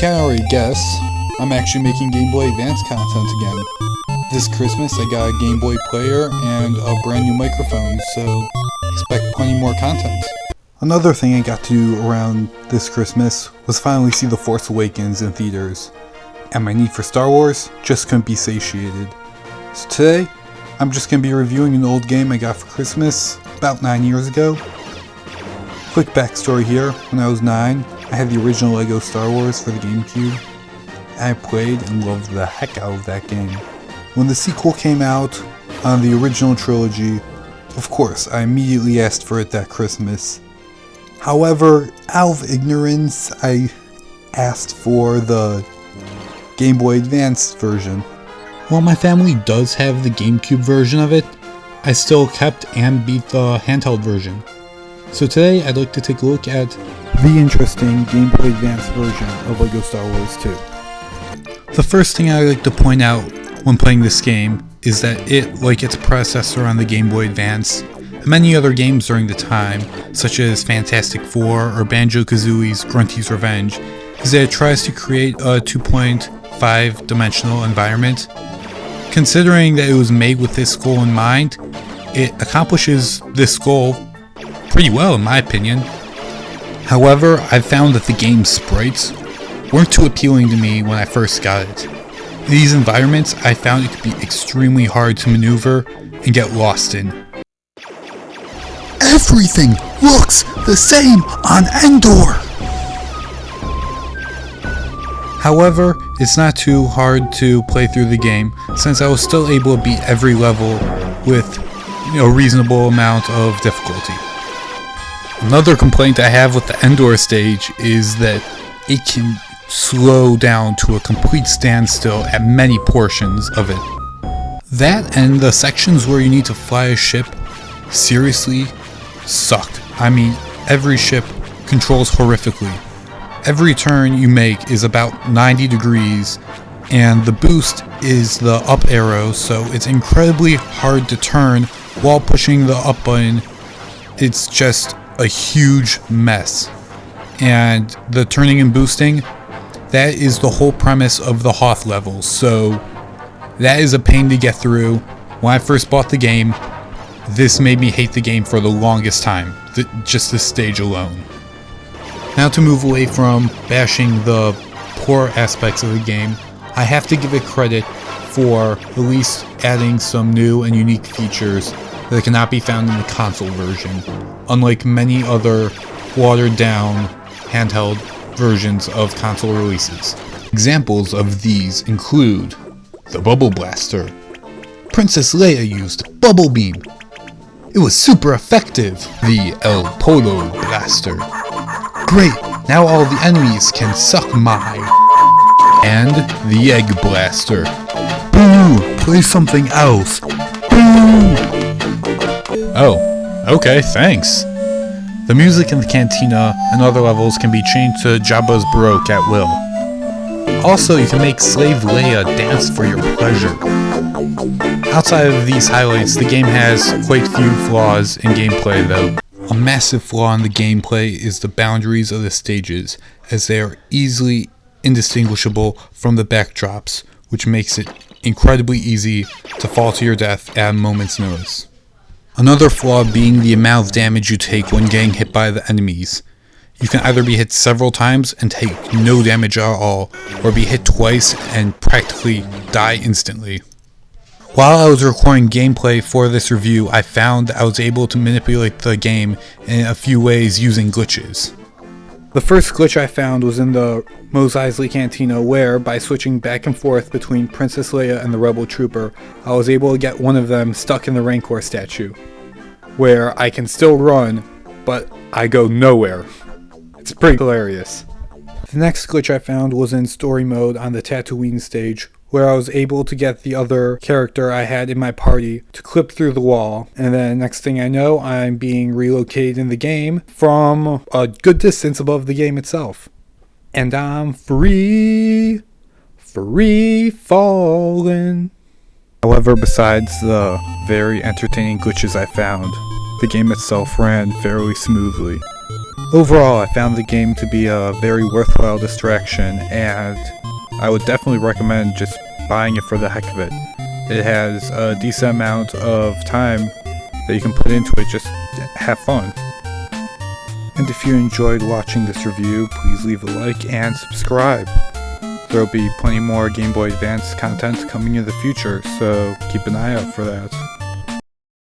can't already guess, I'm actually making Gameboy Advance content again. This Christmas I got a Gameboy Player and a brand new microphone, so expect plenty more content. Another thing I got to do around this Christmas was finally see The Force Awakens in theaters, and my need for Star Wars just couldn't be satiated. So today, I'm just going to be reviewing an old game I got for Christmas about 9 years ago. Quick backstory here, when I was 9, I had the original LEGO Star Wars for the GameCube, and I played and loved the heck out of that game. When the sequel came out on the original trilogy, of course, I immediately asked for it that Christmas. However, out of ignorance, I asked for the Game Boy Advance version. While my family does have the GameCube version of it, I still kept and beat the handheld version. So today I'd like to take a look at the interesting Game Boy Advance version of LEGO Star Wars 2. The first thing I'd like to point out when playing this game is that it, like its predecessor on the Game Boy Advance, and many other games during the time, such as Fantastic Four or Banjo-Kazooie's Grunty's Revenge, is that it tries to create a 2.5 dimensional environment. Considering that it was made with this goal in mind, it accomplishes this goal pretty well in my opinion. However, I found that the game's sprites weren't too appealing to me when I first got it. In these environments, I found it could be extremely hard to maneuver and get lost in. Everything looks the same on Endor! However, it's not too hard to play through the game since I was still able to beat every level with a reasonable amount of difficulty. Another complaint I have with the Endor stage is that it can slow down to a complete standstill at many portions of it. That and the sections where you need to fly a ship seriously suck. I mean, every ship controls horrifically. Every turn you make is about 90 degrees, and the boost is the up arrow, so it's incredibly hard to turn while pushing the up button. It's just a huge mess. And the turning and boosting, that is the whole premise of the Hoth levels, so that is a pain to get through. When I first bought the game, this made me hate the game for the longest time, just this stage alone. Now to move away from bashing the poor aspects of the game, I have to give it credit for at least adding some new and unique features that cannot be found in the console version, unlike many other watered down handheld versions of console releases. Examples of these include the Bubble Blaster. Princess Leia used Bubble Beam. It was super effective. The El Polo Blaster. Great, now all the enemies can suck my. And the Egg Blaster. Boo! Play something else. Boo! Oh, okay, thanks. The music in the cantina and other levels can be changed to Jabba's Baroque at will. Also, you can make Slave Leia dance for your pleasure. Outside of these highlights, the game has quite few flaws in gameplay though. A massive flaw in the gameplay is the boundaries of the stages, as they are easily indistinguishable from the backdrops, which makes it incredibly easy to fall to your death at a moment's notice. Another flaw being the amount of damage you take when getting hit by the enemies. You can either be hit several times and take no damage at all, or be hit twice and practically die instantly. While I was recording gameplay for this review, I found I was able to manipulate the game in a few ways using glitches. The first glitch I found was in the Mos Eisley Cantina where, by switching back and forth between Princess Leia and the Rebel Trooper, I was able to get one of them stuck in the Rancor statue, where I can still run, but I go nowhere. It's pretty hilarious. The next glitch I found was in story mode on the Tatooine stage, where I was able to get the other character I had in my party to clip through the wall, and then next thing I know, I'm being relocated in the game from a good distance above the game itself. And I'm free falling. However, besides the very entertaining glitches I found, the game itself ran fairly smoothly. Overall, I found the game to be a very worthwhile distraction, and I would definitely recommend just buying it for the heck of it. It has a decent amount of time that you can put into it, just have fun. And if you enjoyed watching this review, please leave a like and subscribe. There will be plenty more Game Boy Advance content coming in the future, so keep an eye out for that.